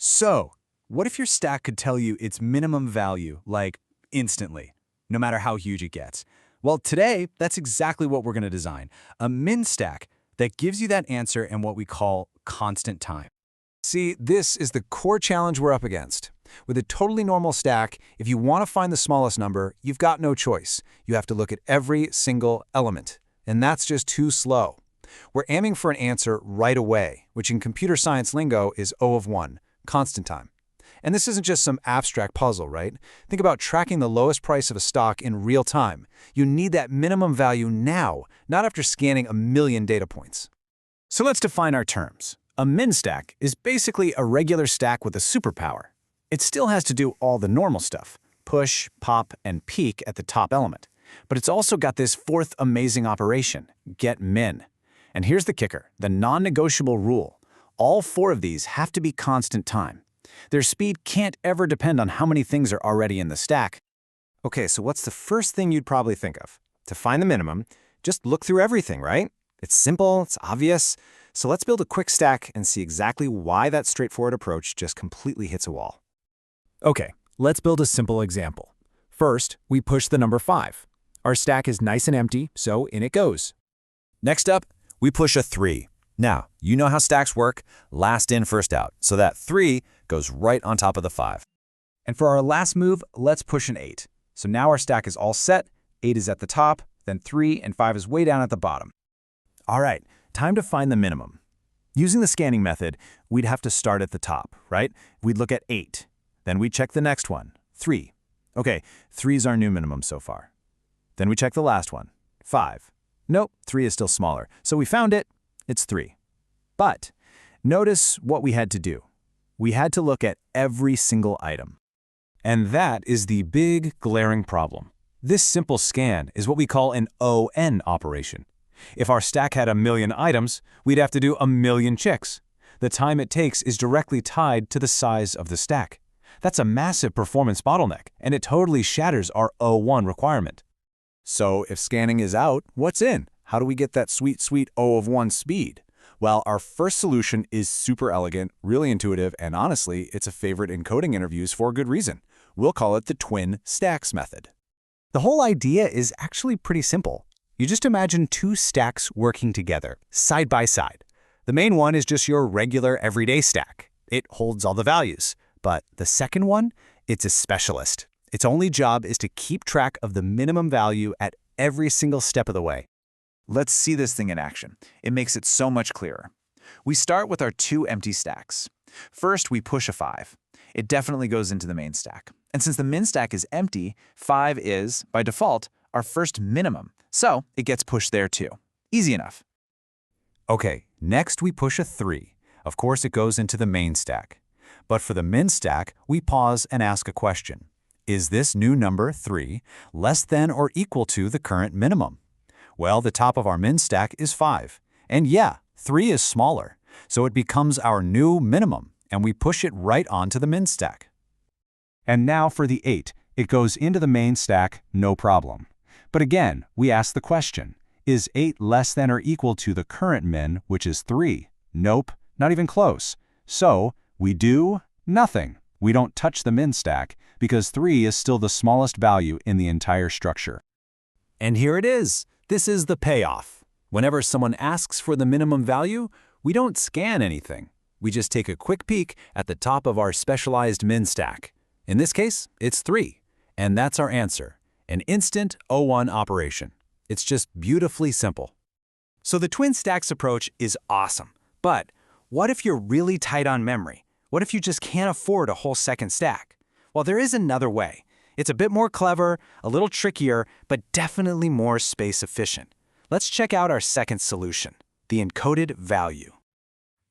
So, what if your stack could tell you its minimum value, like instantly, no matter how huge it gets? Well, today, that's exactly what we're going to design, a min stack that gives you that answer in what we call constant time. See, this is the core challenge we're up against. With a totally normal stack, if you want to find the smallest number, you've got no choice. You have to look at every single element, and that's just too slow. We're aiming for an answer right away, which in computer science lingo is O of 1, constant time. And this isn't just some abstract puzzle, right? Think about tracking the lowest price of a stock in real time. You need that minimum value now, not after scanning a million data points. So let's define our terms. A min stack is basically a regular stack with a superpower. It still has to do all the normal stuff, push, pop, and peek at the top element. But it's also got this fourth amazing operation, get min. And here's the kicker, the non-negotiable rule. All four of these have to be constant time. Their speed can't ever depend on how many things are already in the stack. Okay, so what's the first thing you'd probably think of? To find the minimum, just look through everything, right? It's simple, it's obvious. So let's build a quick stack and see exactly why that straightforward approach just completely hits a wall. Okay, let's build a simple example. First, we push the number 5. Our stack is nice and empty, so in it goes. Next up, we push a 3. Now, you know how stacks work, last in, first out, so that 3 goes right on top of the 5. And for our last move, let's push an 8. So now our stack is all set, 8 is at the top, then 3 and 5 is way down at the bottom. All right, time to find the minimum. Using the scanning method, we'd have to start at the top, right? We'd look at 8. Then we check the next one, 3. Okay, 3 is our new minimum so far. Then we check the last one, 5. Nope, 3 is still smaller. So we found it, it's 3. But notice what we had to do. We had to look at every single item. And that is the big, glaring problem. This simple scan is what we call an ON operation. If our stack had 1,000,000 items, we'd have to do 1,000,000 checks. The time it takes is directly tied to the size of the stack. That's a massive performance bottleneck, and it totally shatters our O1 requirement. So if scanning is out, what's in? How do we get that sweet, sweet O of 1 speed? Well, our first solution is super elegant, really intuitive, and honestly, it's a favorite in coding interviews for a good reason. We'll call it the twin stacks method. The whole idea is actually pretty simple. You just imagine two stacks working together, side by side. The main one is just your regular everyday stack. It holds all the values. But the second one, it's a specialist. Its only job is to keep track of the minimum value at every single step of the way. Let's see this thing in action. It makes it so much clearer. We start with our two empty stacks. First, we push a 5. It definitely goes into the main stack. And since the min stack is empty, 5 is, by default, our first minimum. So it gets pushed there too. Easy enough. Okay, next we push a 3. Of course, it goes into the main stack. But for the min stack, we pause and ask a question. Is this new number, 3, less than or equal to the current minimum? Well, the top of our min stack is 5. And yeah, 3 is smaller, so it becomes our new minimum, and we push it right onto the min stack. And now for the 8. It goes into the main stack, no problem. But again, we ask the question, is 8 less than or equal to the current min, which is 3? Nope, not even close. So we do nothing. We don't touch the min stack because 3 is still the smallest value in the entire structure. And here it is. This is the payoff. Whenever someone asks for the minimum value, we don't scan anything. We just take a quick peek at the top of our specialized min stack. In this case, it's 3. And that's our answer, an instant O1 operation. It's just beautifully simple. So the twin stacks approach is awesome. But what if you're really tight on memory? What if you just can't afford a whole second stack? Well, there is another way. It's a bit more clever, a little trickier, but definitely more space efficient. Let's check out our second solution, the encoded value.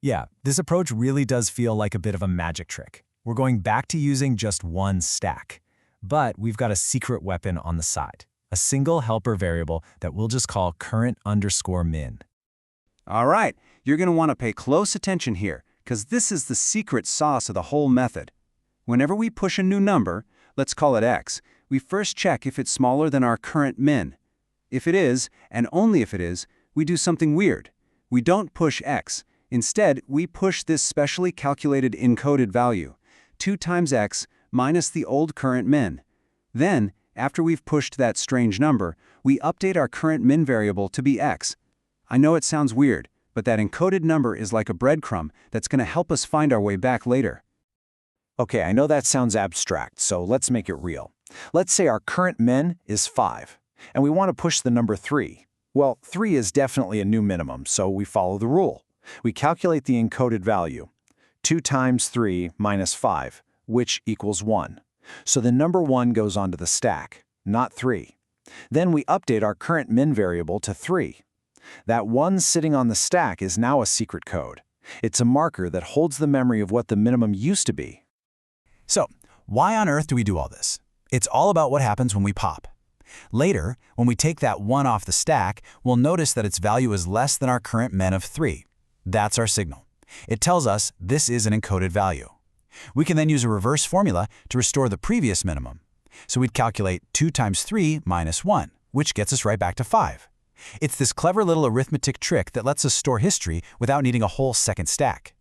Yeah, this approach really does feel like a bit of a magic trick. We're going back to using just one stack. But we've got a secret weapon on the side, a single helper variable that we'll just call current_min. All right, you're going to want to pay close attention here, because this is the secret sauce of the whole method. Whenever we push a new number, let's call it x, we first check if it's smaller than our current min. If it is, and only if it is, we do something weird. We don't push x. Instead, we push this specially calculated encoded value, 2 times x minus the old current min. Then, after we've pushed that strange number, we update our current min variable to be x. I know it sounds weird, but that encoded number is like a breadcrumb that's going to help us find our way back later. Okay, I know that sounds abstract, so let's make it real. Let's say our current min is 5, and we want to push the number 3. Well, 3 is definitely a new minimum, so we follow the rule. We calculate the encoded value, 2 times 3 minus 5, which equals 1. So the number 1 goes onto the stack, not 3. Then we update our current min variable to 3. That 1 sitting on the stack is now a secret code. It's a marker that holds the memory of what the minimum used to be. So, why on earth do we do all this? It's all about what happens when we pop. Later, when we take that 1 off the stack, we'll notice that its value is less than our current min of 3. That's our signal. It tells us this is an encoded value. We can then use a reverse formula to restore the previous minimum. So we'd calculate 2 times 3 minus 1, which gets us right back to 5. It's this clever little arithmetic trick that lets us store history without needing a whole second stack.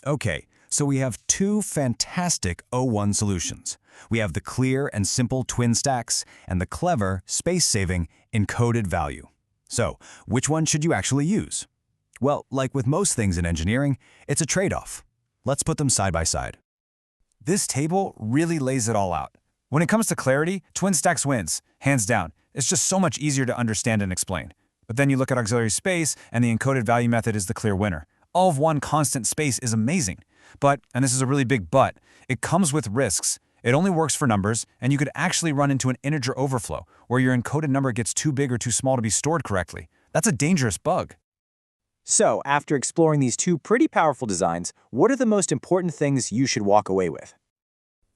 Okay, so we have two fantastic O1 solutions. We have the clear and simple twin stacks and the clever, space-saving, encoded value. So, which one should you actually use? Well, like with most things in engineering, it's a trade-off. Let's put them side by side. This table really lays it all out. When it comes to clarity, twin stacks wins, hands down. It's just so much easier to understand and explain. But then you look at auxiliary space, and the encoded value method is the clear winner. All of one constant space is amazing. But, and this is a really big but, it comes with risks. It only works for numbers, and you could actually run into an integer overflow, where your encoded number gets too big or too small to be stored correctly. That's a dangerous bug. So, after exploring these two pretty powerful designs, what are the most important things you should walk away with?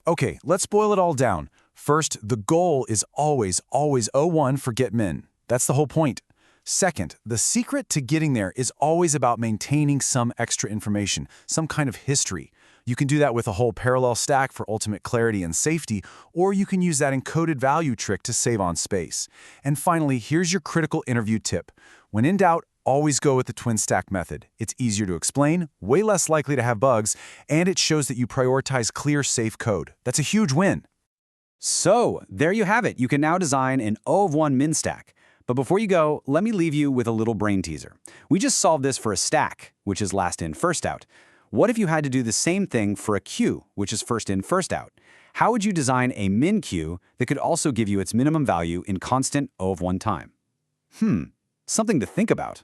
Okay, let's boil it all down. First, the goal is always O1 for get min. That's the whole point. Second, the secret to getting there is always about maintaining some extra information, some kind of history. You can do that with a whole parallel stack for ultimate clarity and safety, or you can use that encoded value trick to save on space. And finally, here's your critical interview tip. When in doubt, always go with the twin stack method. It's easier to explain, way less likely to have bugs, and it shows that you prioritize clear, safe code. That's a huge win. So, there you have it. You can now design an O of 1 min stack. But before you go, let me leave you with a little brain teaser. We just solved this for a stack, which is last in, first out. What if you had to do the same thing for a queue, which is first in, first out? How would you design a min queue that could also give you its minimum value in constant O of 1 time? Something to think about.